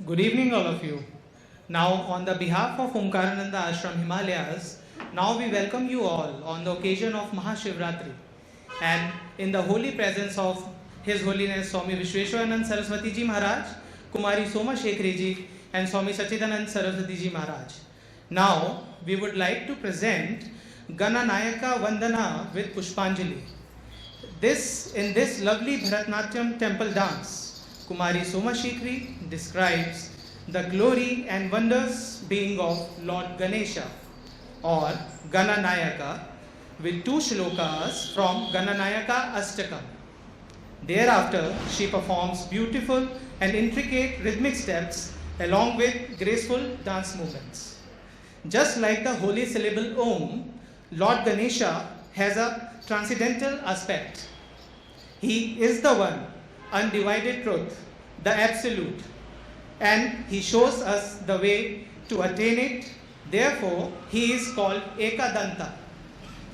Good evening, all of you. Now, on the behalf of Omkarananda Ashram Himalayas, now we welcome you all on the occasion of Maha-Shivaratri and in the holy presence of His Holiness Swami Vishveshwarananda Saraswati Ji Maharaj, Kumari Somashekhari Ji and Swami Sachidanand Saraswati Ji Maharaj. Now, we would like to present Gananayaka Vandana with Pushpanjali. In this lovely Bharatanatyam temple dance, Kumari Somashekhari describes the glory and wonders being of Lord Ganesha or Gananayaka with two shlokas from Gananayaka Ashtakam. Thereafter, she performs beautiful and intricate rhythmic steps along with graceful dance movements. Just like the holy syllable Om, Lord Ganesha has a transcendental aspect. He is the one, undivided truth, the absolute, and he shows us the way to attain it. Therefore, he is called Ekadanta.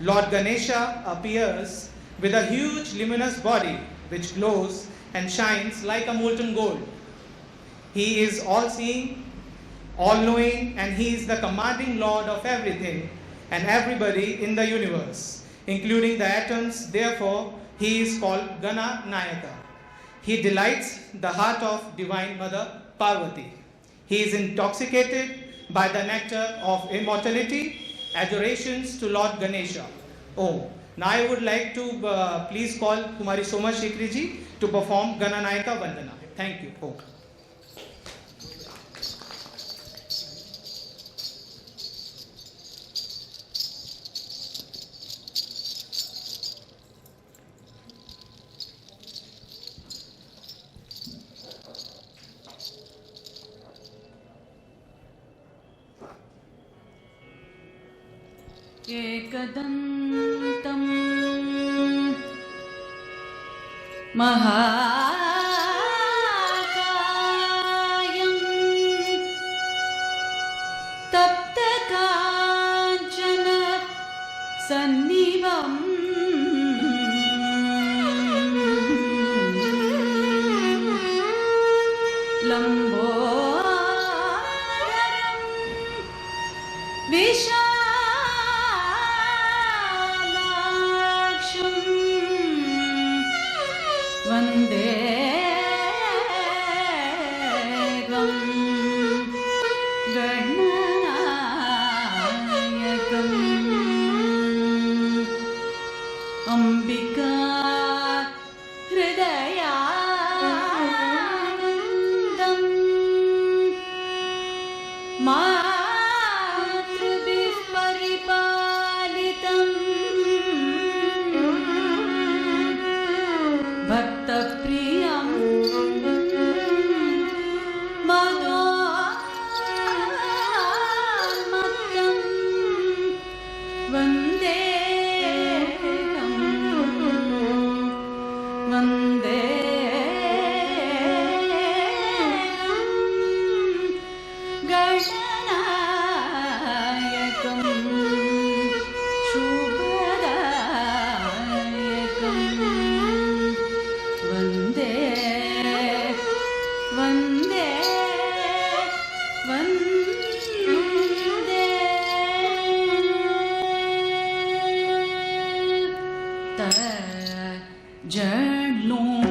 Lord Ganesha appears with a huge luminous body which glows and shines like a molten gold. He is all-seeing, all-knowing, and he is the commanding Lord of everything and everybody in the universe, including the atoms. Therefore, he is called Gananayaka. He delights the heart of Divine Mother Parvati. He is intoxicated by the nectar of immortality. Adorations to Lord Ganesha. Om. Now I would like to please call Kumari Somashekhari Ji to perform Gananayaka Vandana. Thank you. Om. Ekadam Mahakayam Taptakanchana Sannivam Lambodaram Visha Vandegam Gananayakam Ambika Hridayanandam Matrubhih Paripalitam Bhakta Priyam Madhurmattam Vandegam Gananayakam Shubhadayakam Vande, Vande, Vande Ta Jalon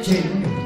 Chen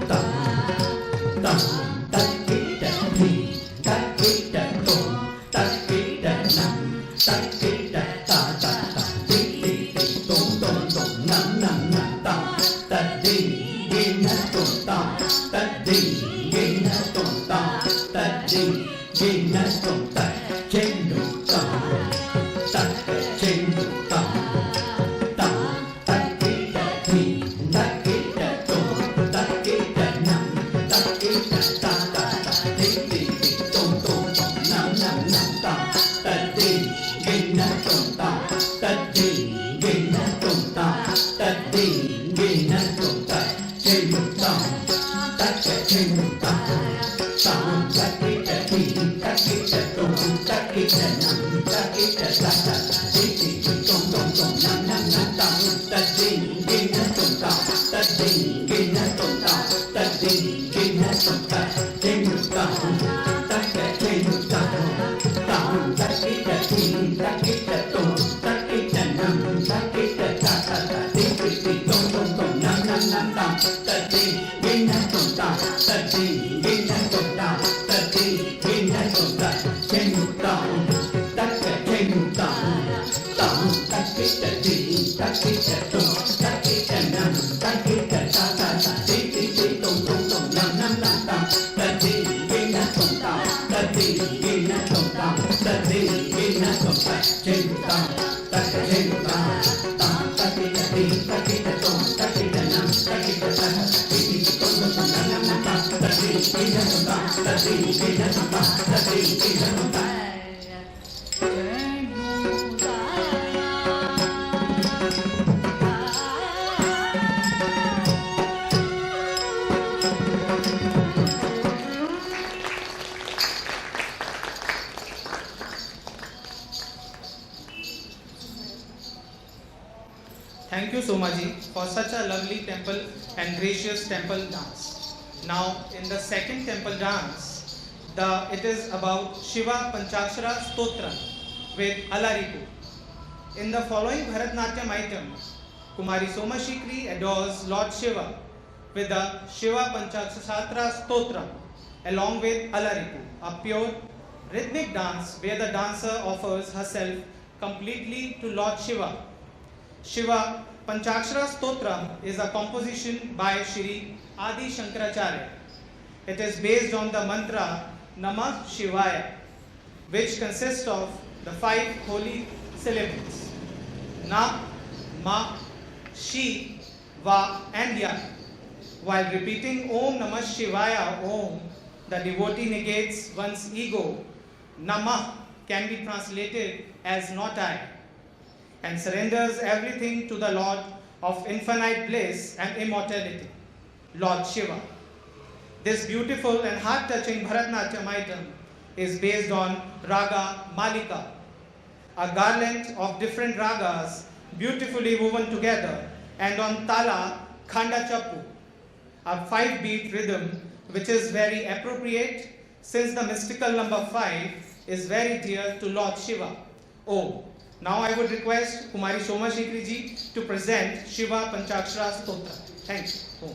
Thank you, Somaji, for such a lovely temple and gracious temple dance. Now, in the second temple dance, it is about Shiva Panchakshara Stotra with Alaripu. In the following Bharatanatyam item, Kumari Somashekhari adores Lord Shiva with the Shiva Panchakshara Stotra along with Alaripu, a pure rhythmic dance where the dancer offers herself completely to Lord Shiva. Shiva Panchakshara Stotra is a composition by Shri Adi Shankaracharya. It is based on the mantra Maha-Shivarathri, which consists of the 5 holy syllables Na, Ma, Shi, Va and Ya. While repeating Om Namah Shivaya Om, the devotee negates one's ego. Namah can be translated as not I, and surrenders everything to the Lord of infinite bliss and immortality, Lord Shiva. This beautiful and heart-touching Bharatanatyam item is based on Raga Malika, a garland of different ragas beautifully woven together, and on Tala Khanda Chappu, a 5-beat rhythm which is very appropriate since the mystical number 5 is very dear to Lord Shiva. Now I would request Kumari Somashekhari ji to present Shiva Panchakshara Stotra. Thank you. Om.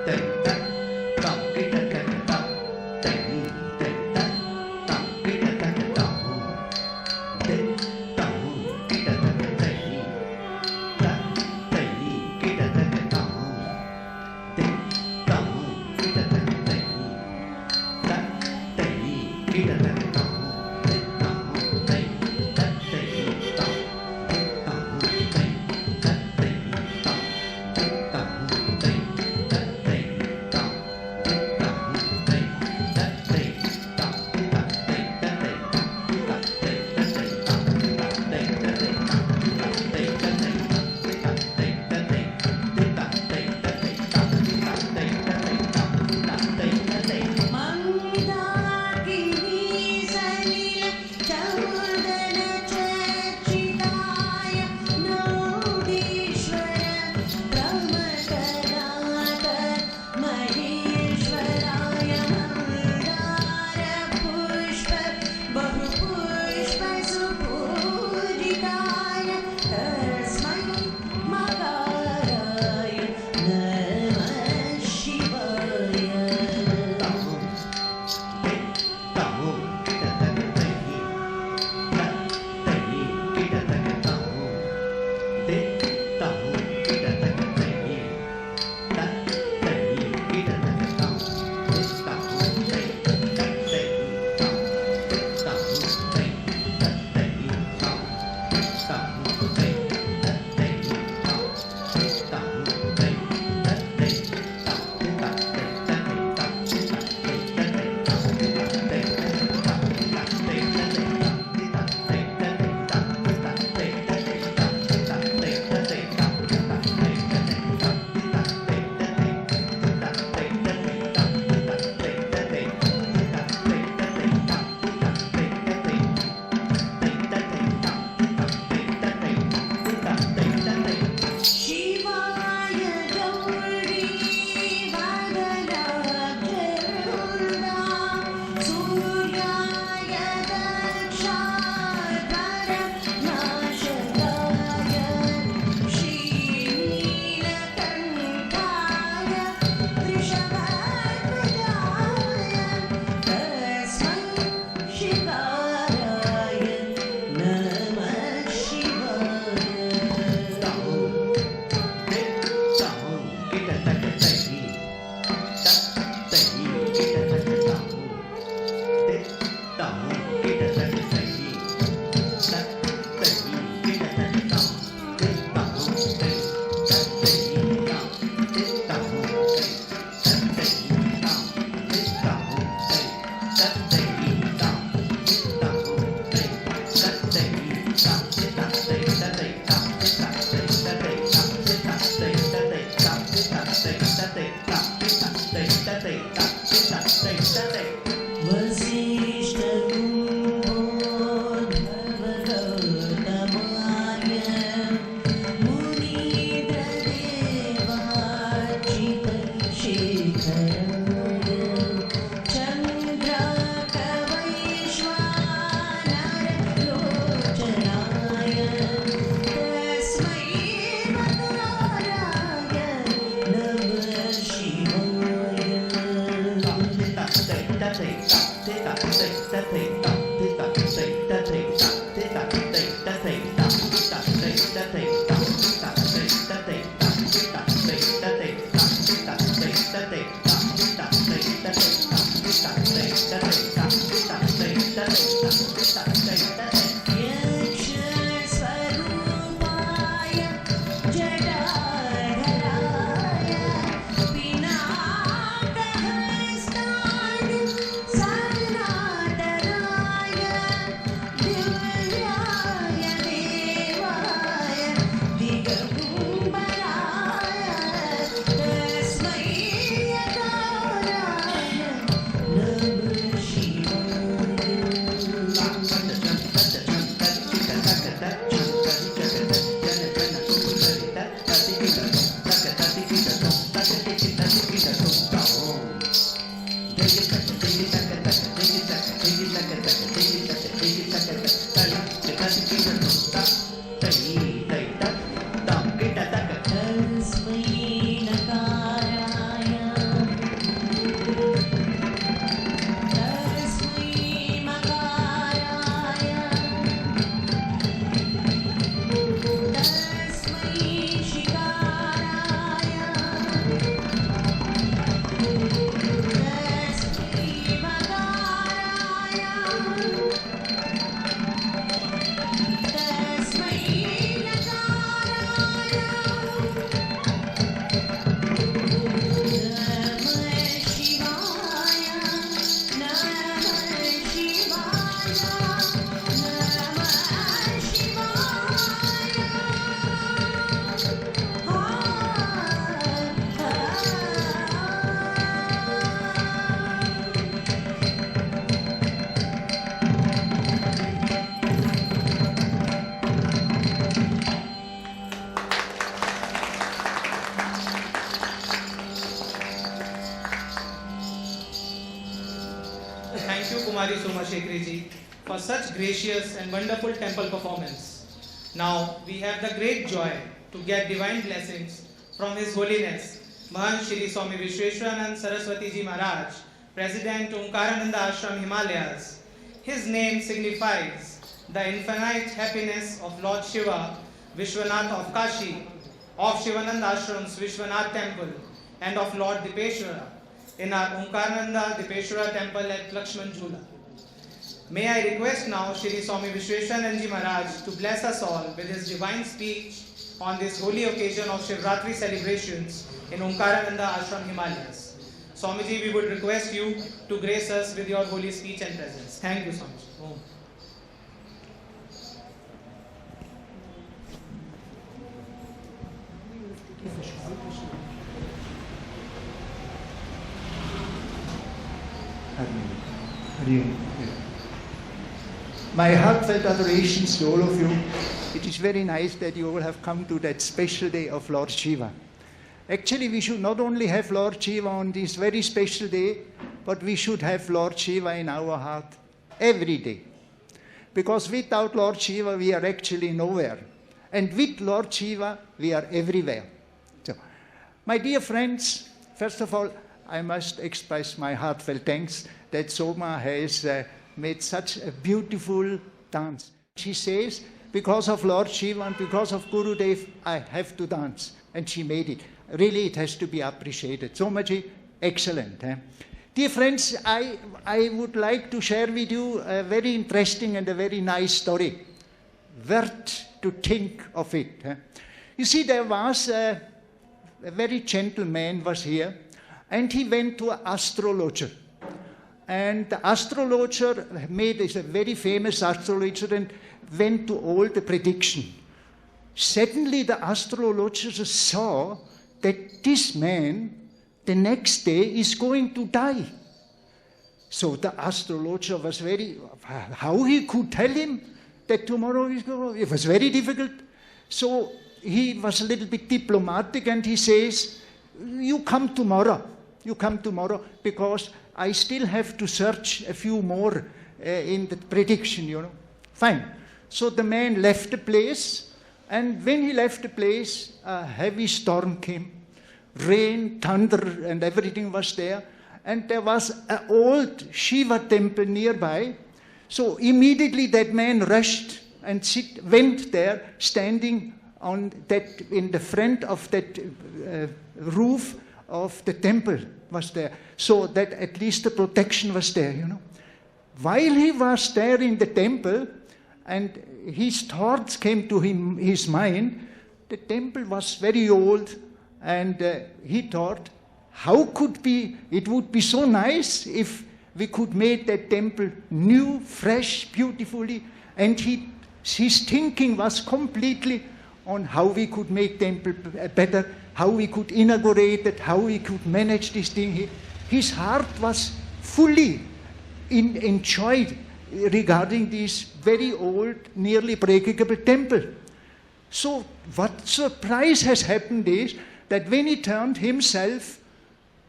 Thank you. Thank you, Kumari Somashekhari ji, for such gracious and wonderful temple performance. Now, we have the great joy to get divine blessings from His Holiness, Mahant Shri Swami Vishveshwarananda Saraswati ji Maharaj, President Omkarananda Ashram Himalayas. His name signifies the infinite happiness of Lord Shiva, Vishwanath of Kashi, of Shivananda Ashram's Vishwanath Temple, and of Lord Dipeshwara in our Omkarananda Dipeshwara Temple at Lakshman Jhula. May I request now Shri Swami Vishveshwarananda ji Maharaj to bless us all with his divine speech on this holy occasion of Shivaratri celebrations in Omkarananda Ashram Himalayas. Swamiji, we would request you to grace us with your holy speech and presence. Thank you, Swamiji. Om. My heartfelt adorations to all of you. It is very nice that you all have come to that special day of Lord Shiva. Actually, we should not only have Lord Shiva on this very special day, but we should have Lord Shiva in our heart every day. Because without Lord Shiva, we are actually nowhere. And with Lord Shiva, we are everywhere. So, my dear friends, first of all, I must express my heartfelt thanks that Soma has made such a beautiful dance. She says, because of Lord Shiva and because of Gurudev, I have to dance. And she made it. Really, it has to be appreciated. Somaji, excellent. Dear friends, I would like to share with you a very interesting and a very nice story. Worth to think of it. You see, there was a very gentle man was here, and he went to an astrologer. And the astrologer is a very famous astrologer and went to all the prediction. Suddenly the astrologer saw that this man, the next day, is going to die. So the astrologer was how he could tell him that tomorrow is going to, it was very difficult. So he was a little bit diplomatic and he says, you come tomorrow, because I still have to search a few more in the prediction, you know. Fine. So the man left the place, and when he left the place, a heavy storm came. Rain, thunder, and everything was there. And there was an old Shiva temple nearby. So immediately that man rushed and went there, standing on that, in the front of that roof of the temple was there, so that at least the protection was there, While he was there in the temple, and his thoughts came to his mind, the temple was very old, and he thought, it would be so nice if we could make that temple new, fresh, beautifully, and his thinking was completely on how we could make temple better, how we could inaugurate it, how we could manage this thing. His heart was fully enjoyed regarding this very old, nearly breakable temple. So what surprise has happened is that when he turned himself,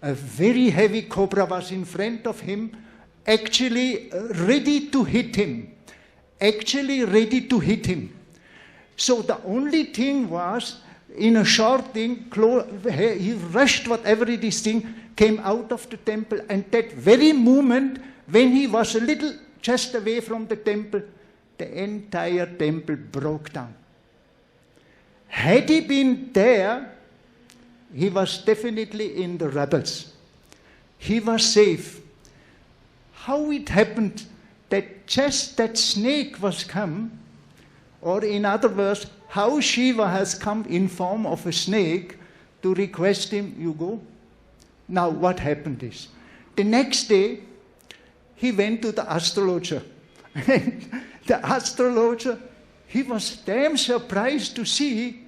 a very heavy cobra was in front of him, actually ready to hit him. So the only thing was, in a short thing, he rushed whatever it is thing, came out of the temple, and that very moment, when he was a little just away from the temple, the entire temple broke down. Had he been there, he was definitely in the rebels. He was safe. How it happened that just that snake was come, or in other words, how Shiva has come in form of a snake to request him, you go. Now what happened is, the next day, he went to the astrologer. And the astrologer, he was damn surprised to see,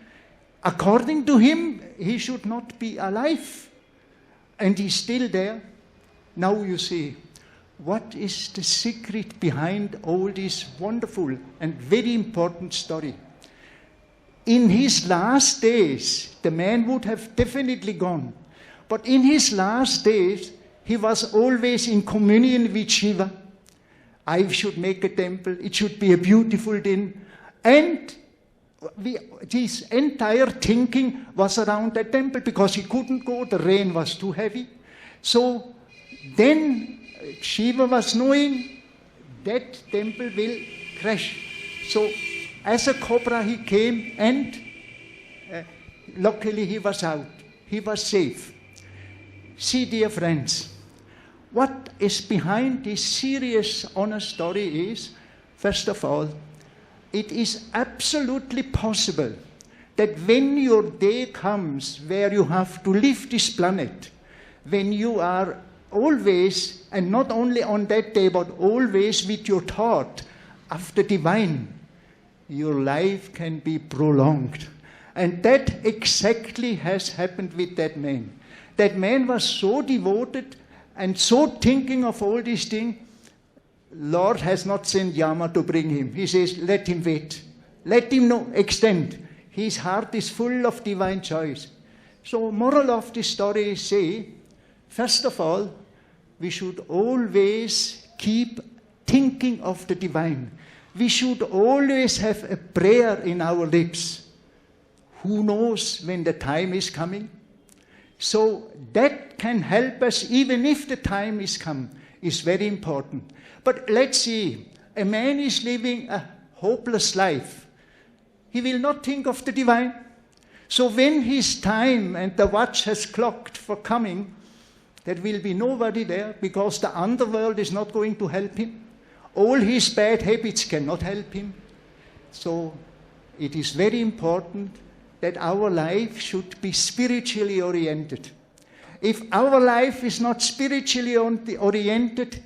according to him, he should not be alive. And he's still there. Now you see, what is the secret behind all this wonderful and very important story? In his last days, the man would have definitely gone. But in his last days, he was always in communion with Shiva. I should make a temple. It should be a beautiful thing. And his entire thinking was around that temple because he couldn't go. The rain was too heavy. So then Shiva was knowing that temple will crash. So as a cobra he came, and luckily he was out. He was safe. See, dear friends, what is behind this serious, honest story is, first of all, it is absolutely possible that when your day comes where you have to leave this planet, when you are always, and not only on that day, but always with your thought of the divine, your life can be prolonged. And that exactly has happened with that man. That man was so devoted and so thinking of all these things. Lord has not sent Yama to bring him. He says, let him wait. Let him know, extend. His heart is full of divine choice. So moral of this story is, say, first of all, we should always keep thinking of the divine. We should always have a prayer in our lips. Who knows when the time is coming? So that can help us even if the time is come, is very important. But let's see, a man is living a hopeless life. He will not think of the divine. So when his time and the watch has clocked for coming, there will be nobody there because the underworld is not going to help him. All his bad habits cannot help him. So it is very important that our life should be spiritually oriented. If our life is not spiritually oriented,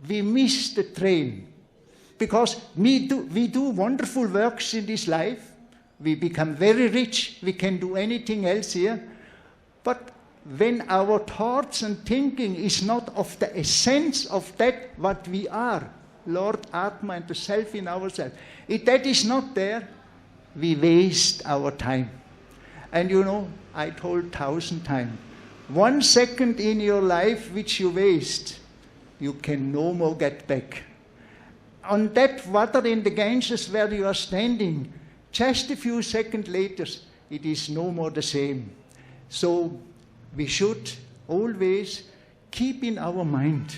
we miss the train. Because we do wonderful works in this life. We become very rich. We can do anything else here. But when our thoughts and thinking is not of the essence of that what we are, Lord, Atma, and the self in ourselves, if that is not there, we waste our time. And you know, I told 1,000 times, 1 second in your life which you waste, you can no more get back. On that water in the Ganges where you are standing, just a few seconds later, it is no more the same. So we should always keep in our mind,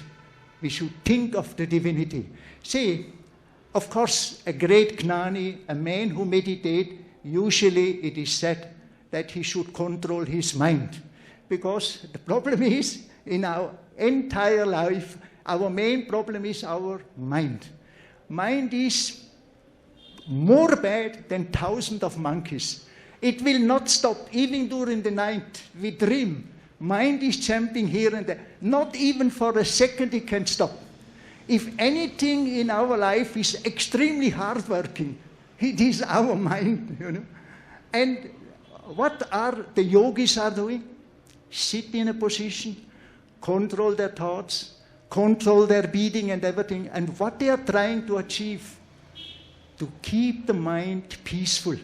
we should think of the divinity. See, of course, a great Gnani, a man who meditates, usually it is said that he should control his mind. because the problem is, in our entire life, our main problem is our mind. Mind is more bad than thousands of monkeys. It will not stop, even during the night. We dream. Mind is jumping here and there. Not even for a second it can stop. If anything in our life is extremely hardworking, it is our mind, you know. And what are the yogis are doing? Sit in a position, control their thoughts, control their breathing and everything. And what they are trying to achieve? To keep the mind peaceful.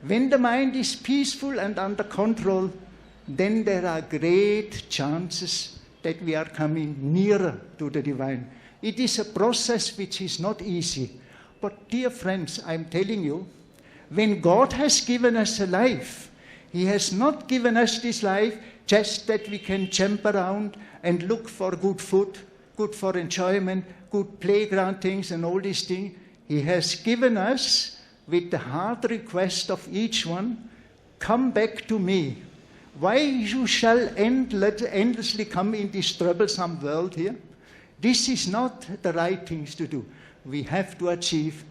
When the mind is peaceful and under control, then there are great chances that we are coming nearer to the divine. It is a process which is not easy. But dear friends, I'm telling you, when God has given us a life, He has not given us this life just that we can jump around and look for good food, good for enjoyment, good playground things and all these things. He has given us, with the hard request of each one, come back to me. Why you shall endlessly come in this troublesome world here? This is not the right things to do. We have to achieve.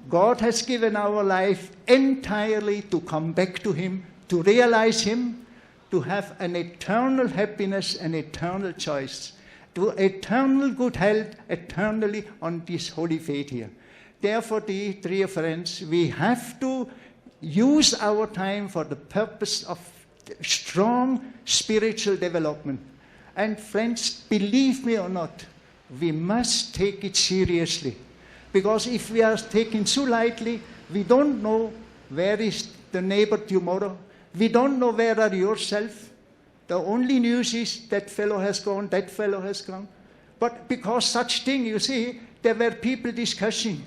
God has given our life entirely to come back to Him, to realize Him, to have an eternal happiness and eternal choice, to eternal good health, eternally on this holy faith here. Therefore, dear friends, we have to use our time for the purpose of strong spiritual development. And friends, believe me or not, we must take it seriously. Because if we are taking so lightly, we don't know where is the neighbor tomorrow. We don't know where are yourself. The only news is that fellow has gone, that fellow has gone. But because such thing, you see, there were people discussing.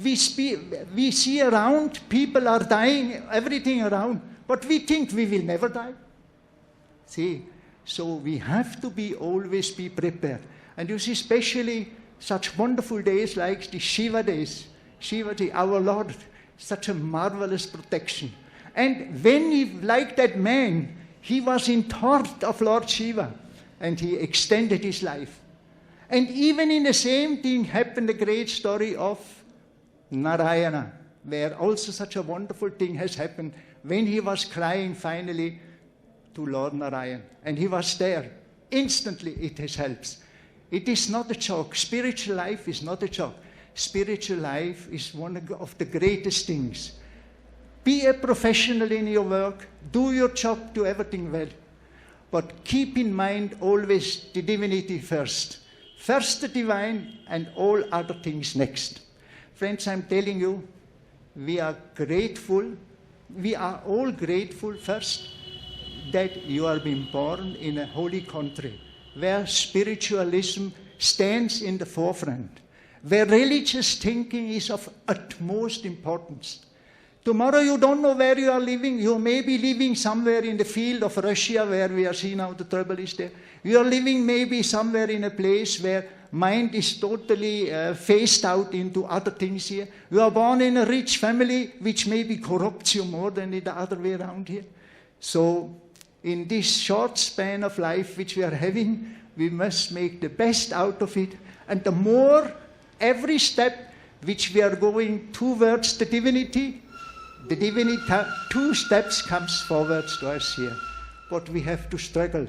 We see around, people are dying, everything around, but we think we will never die. See, so we have to always be prepared. And you see, especially such wonderful days like the Shiva days, Shiva Day, our Lord, such a marvelous protection. And when he, like that man, he was in thought of Lord Shiva, and he extended his life. And even in the same thing happened a great story of Narayana, where also such a wonderful thing has happened when he was crying finally to Lord Narayan. And he was there. Instantly it has helped. It is not a joke. Spiritual life is not a joke. Spiritual life is one of the greatest things. Be a professional in your work. Do your job, do everything well. But keep in mind always the divinity first. First the divine and all other things next. Friends, I'm telling you, we are grateful. We are all grateful first that you are being born in a holy country where spiritualism stands in the forefront, where religious thinking is of utmost importance. Tomorrow you don't know where you are living. You may be living somewhere in the field of Russia where we are seeing how the trouble is there. You are living maybe somewhere in a place where mind is totally phased out into other things here. You are born in a rich family which maybe corrupts you more than the other way around here. So in this short span of life which we are having, we must make the best out of it. And the more every step which we are going towards the divinity 2 steps comes forwards to us here. But we have to struggle.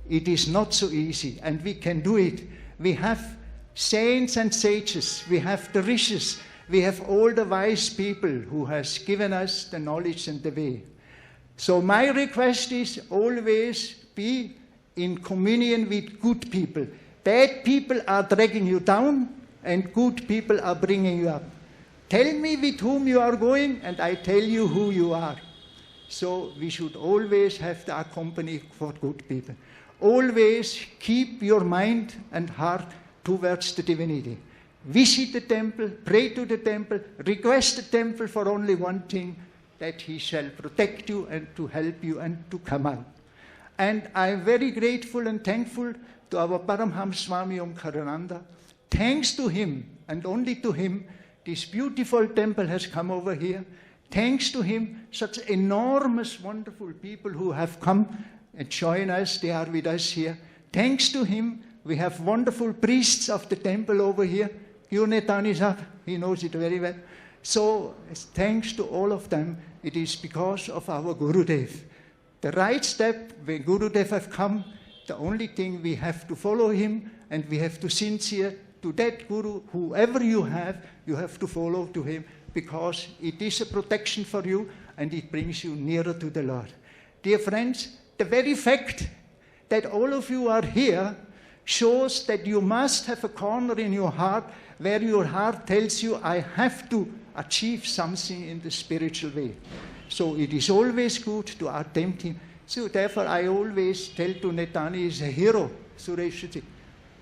It is not so easy, and we can do it. We have saints and sages. We have the rishis. We have all the wise people who has given us the knowledge and the way. So my request is always be in communion with good people. Bad people are dragging you down, and good people are bringing you up. Tell me with whom you are going, and I tell you who you are. So we should always have the company for good people. Always keep your mind and heart towards the divinity. Visit the temple, pray to the temple, request the temple for only one thing, that he shall protect you and to help you and to come out. And I am very grateful and thankful to our Paramham Swami Omkarananda. Thanks to him, and only to him, this beautiful temple has come over here. Thanks to him, such enormous, wonderful people who have come and join us. They are with us here. Thanks to him, we have wonderful priests of the temple over here. Yunetan is up. He knows it very well. So, thanks to all of them, it is because of our Gurudev. The right step, when Gurudev have come, the only thing we have to follow him, and we have to sincere to that Guru, whoever you have to follow to him, because it is a protection for you, and it brings you nearer to the Lord. Dear friends, the very fact that all of you are here shows that you must have a corner in your heart where your heart tells you, I have to achieve something in the spiritual way. So it is always good to attempt him. So therefore I always tell to Netani, he is a hero, Sureshji.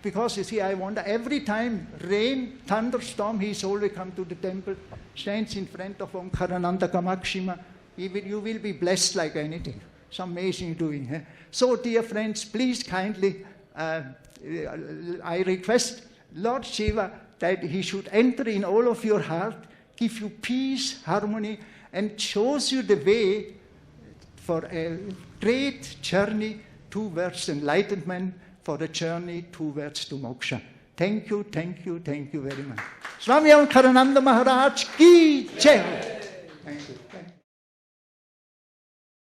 Because you see, I wonder, every time rain, thunderstorm, he is always come to the temple, stands in front of Omkarananda Kamakshima. You will be blessed like anything. It's amazing doing. Eh? So dear friends, please kindly, I request Lord Shiva that he should enter in all of your heart, give you peace, harmony, and shows you the way for a great journey towards enlightenment, for a journey towards to moksha. Thank you, thank you, thank you very much. Swami Omkarananda Maharaj ki jai.